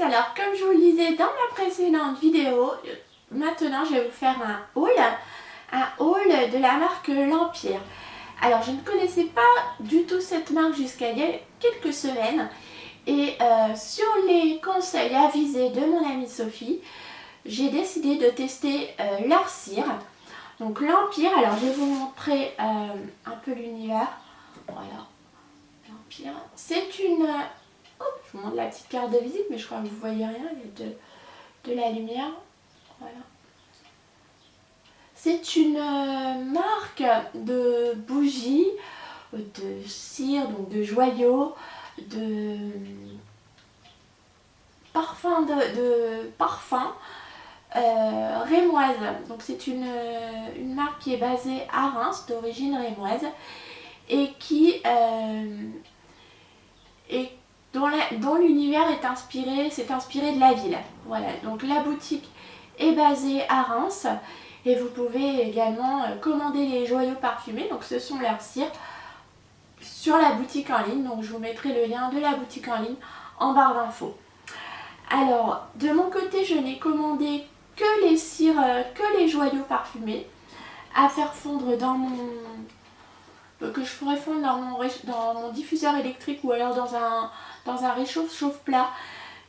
alors comme je vous le disais dans ma précédente vidéo, maintenant je vais vous faire un haul de la marque L'Empire. Alors je ne connaissais pas du tout cette marque jusqu'à il y a quelques semaines et sur les conseils avisés de mon amie Sophie, j'ai décidé de tester leur cire. Donc L'Empire, alors je vais vous montrer un peu l'univers. Voilà, L'Empire, c'est une... je vous montre la petite carte de visite, mais je crois que vous voyez rien, il y a de la lumière. Voilà. C'est une marque de bougies, de cire, donc de joyaux, de parfums, rémoise. Donc c'est une marque qui est basée à Reims, d'origine rémoise, et qui dont l'univers s'est inspiré de la ville. Voilà, donc la boutique est basée à Reims et vous pouvez également commander les joyaux parfumés, donc ce sont leurs cires, sur la boutique en ligne. Donc je vous mettrai le lien de la boutique en ligne en barre d'infos. Alors de mon côté, je n'ai commandé que les cires, que les joyaux parfumés à faire fondre que je ferai fondre dans mon diffuseur électrique ou alors dans un réchauffe-chauffe-plat.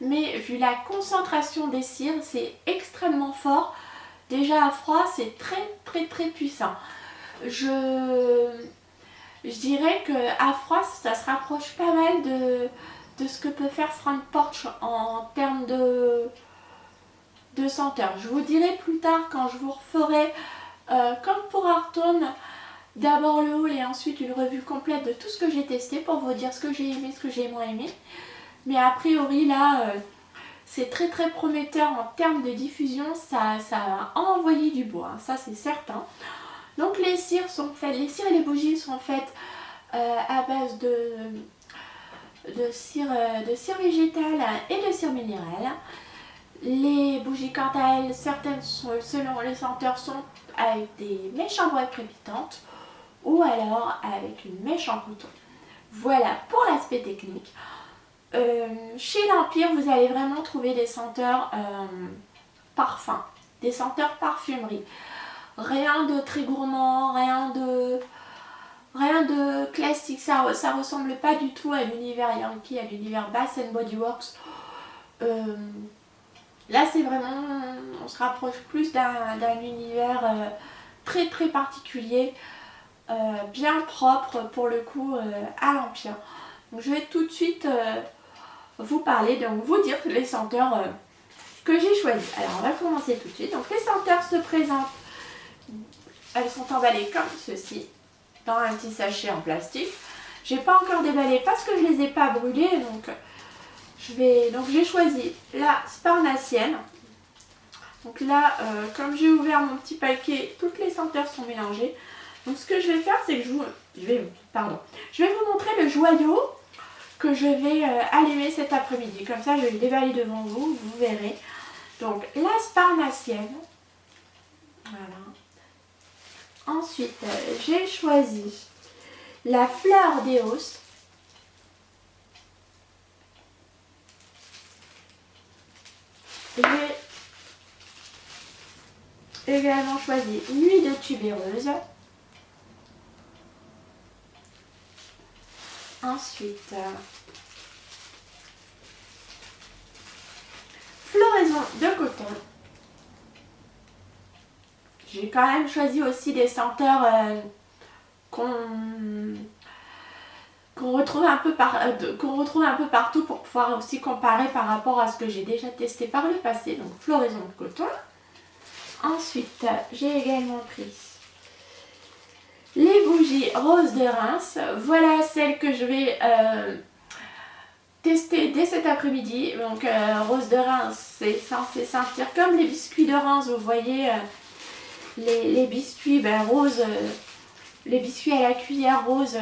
Mais vu la concentration des cires, c'est extrêmement fort. Déjà à froid, c'est très puissant. Je dirais qu'à froid, ça se rapproche pas mal de ce que peut faire Front Porch en termes de senteur. Je vous dirai plus tard quand je vous referai, comme pour Hearthstone, d'abord le haul et ensuite une revue complète de tout ce que j'ai testé pour vous dire ce que j'ai aimé, ce que j'ai moins aimé. Mais a priori là, c'est très prometteur en termes de diffusion, ça va envoyer du bois, hein, ça c'est certain. Donc les cires et les bougies sont faites à base de cire végétale et de cire minérale. Les bougies quant à elles, certaines selon les senteurs sont avec des mèches en bois crépitantes ou alors avec une mèche en coton. Voilà pour l'aspect technique. Chez l'Empire, vous allez vraiment trouver des senteurs parfums, des senteurs parfumerie. Rien de très gourmand, rien de classique. Ça ressemble pas du tout à l'univers Yankee, à l'univers Bath & Body Works. Là, c'est vraiment, on se rapproche plus d'un univers très particulier, bien propre pour le coup à l'Empire. Donc, je vais tout de suite vous parler, donc vous dire les senteurs que j'ai choisies. Alors, on va commencer tout de suite. Donc, les senteurs se présentent, elles sont emballées comme ceci, dans un petit sachet en plastique. J'ai pas encore déballé parce que je les ai pas brûlées, donc j'ai choisi la Sparnassienne. Donc là, comme j'ai ouvert mon petit paquet, toutes les senteurs sont mélangées. Donc ce que je vais faire, c'est que je vais vous montrer le joyau que je vais allumer cet après-midi. Comme ça, je vais le déballer devant vous, vous verrez. Donc la Sparnassienne. Voilà. Ensuite, j'ai choisi la Fleur d'Eos. J'ai également choisi Nuit de tubéreuse. Ensuite, Floraison de coton. J'ai quand même choisi aussi des senteurs qu'on retrouve un peu partout pour pouvoir aussi comparer par rapport à ce que j'ai déjà testé par le passé. Donc Floraison de coton. Ensuite, j'ai également pris les bougies Rose de Reims. Voilà celles que je vais tester dès cet après-midi. Donc Rose de Reims, c'est censé sentir comme les biscuits de Reims. Vous voyez les biscuits roses, les biscuits à la cuillère rose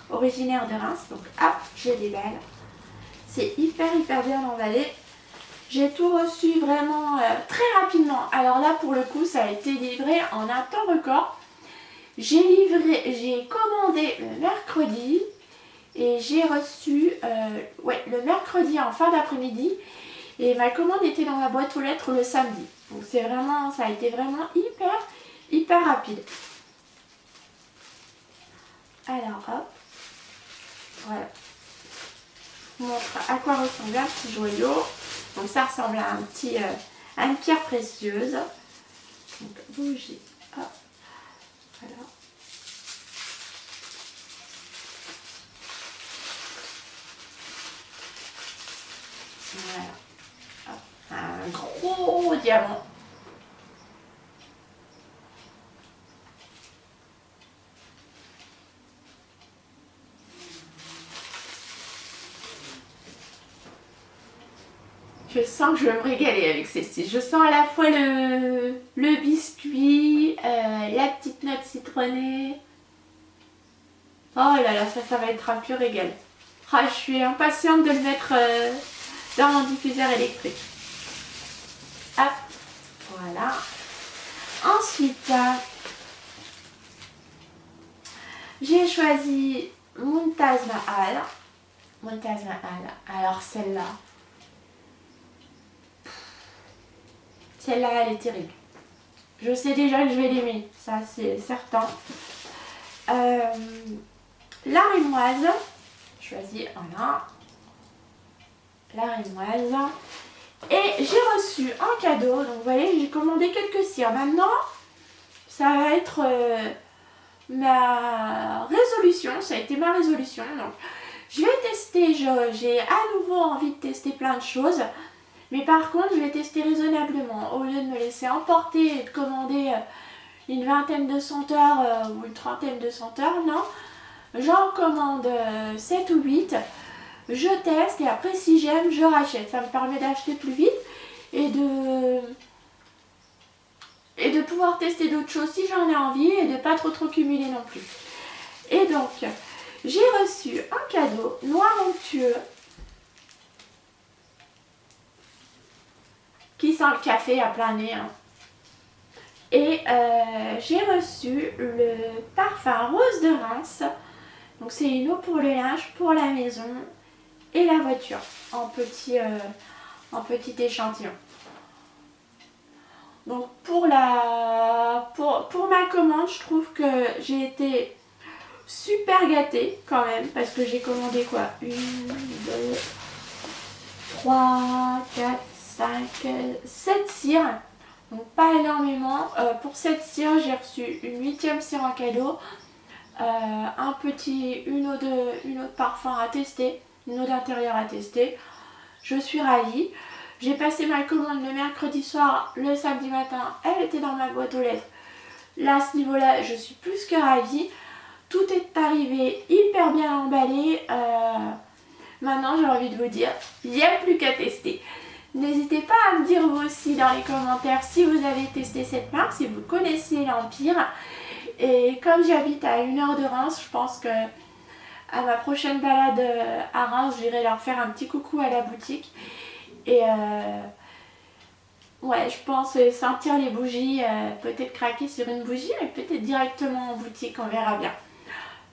originaire de Reims. Donc hop, je déballe. C'est hyper bien emballé. J'ai tout reçu vraiment très rapidement. Alors là, pour le coup, ça a été livré en un temps record. J'ai commandé le mercredi et j'ai reçu le mercredi en fin d'après-midi. Et ma commande était dans ma boîte aux lettres le samedi. Donc c'est vraiment, ça a été vraiment hyper rapide. Alors hop, voilà. Je vous montre à quoi ressemble un petit joyau. Donc ça ressemble à à une pierre précieuse. Donc bougie, hop, voilà. Voilà. Hop, un gros diamant. Je sens que je vais me régaler avec celle-ci. Je sens à la fois le biscuit, la petite note citronnée. Oh là là, ça va être un pur régal. Ah, je suis impatiente de le mettre dans mon diffuseur électrique. Hop, voilà. Ensuite, j'ai choisi Mumtaz Mahal. Mumtaz Mahal. Alors celle-là. Celle-là, elle est terrible. Je sais déjà que je vais l'aimer, ça c'est certain. La rémoise, choisis, voilà. La rémoise. Et j'ai reçu un cadeau, donc vous voyez, j'ai commandé quelques cires. Maintenant, ça va être ma résolution, ça a été ma résolution. Donc, je vais tester, j'ai à nouveau envie de tester plein de choses. Mais par contre, je vais tester raisonnablement. Au lieu de me laisser emporter et de commander une vingtaine de senteurs ou une trentaine de senteurs, non. J'en commande 7 ou 8. Je teste et après, si j'aime, je rachète. Ça me permet d'acheter plus vite et de pouvoir tester d'autres choses si j'en ai envie et de ne pas trop cumuler non plus. Et donc, j'ai reçu un cadeau noir onctueux qui sent le café à plein nez. Hein. Et j'ai reçu le parfum Rose de Reims. Donc c'est une eau pour le linge, pour la maison et la voiture en petit échantillon. Donc pour ma commande, je trouve que j'ai été super gâtée quand même parce que j'ai commandé quoi 1, 2, 3, 4, 5, 7 cires, donc pas énormément. Pour cette cire, j'ai reçu une 8e cire en cadeau, une eau de parfum à tester, une eau d'intérieur à tester. Je suis ravie. J'ai passé ma commande le mercredi soir, le samedi matin, elle était dans ma boîte aux lettres. Là, à ce niveau-là, je suis plus que ravie. Tout est arrivé hyper bien emballé. Maintenant, j'ai envie de vous dire, il n'y a plus qu'à tester. N'hésitez pas à me dire vous aussi dans les commentaires si vous avez testé cette marque, si vous connaissez l'Empire. Et comme j'habite à 1 heure de Reims, je pense que à ma prochaine balade à Reims, j'irai leur faire un petit coucou à la boutique. Et ouais, je pense sentir les bougies, peut-être craquer sur une bougie, mais peut-être directement en boutique, on verra bien.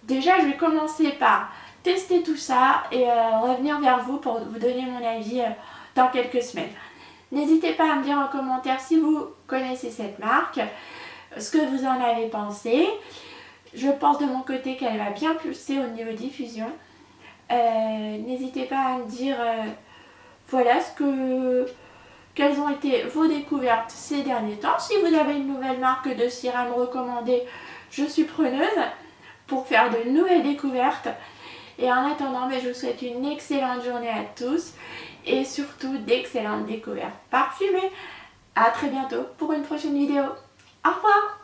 Déjà, je vais commencer par tester tout ça et revenir vers vous pour vous donner mon avis dans quelques semaines. N'hésitez pas à me dire en commentaire si vous connaissez cette marque, ce que vous en avez pensé. Je pense de mon côté qu'elle va bien pulser au niveau diffusion. N'hésitez pas à me dire voilà quelles ont été vos découvertes ces derniers temps. Si vous avez une nouvelle marque de cire à me recommander, je suis preneuse pour faire de nouvelles découvertes. Et en attendant, je vous souhaite une excellente journée à tous et surtout d'excellentes découvertes parfumées. A très bientôt pour une prochaine vidéo. Au revoir!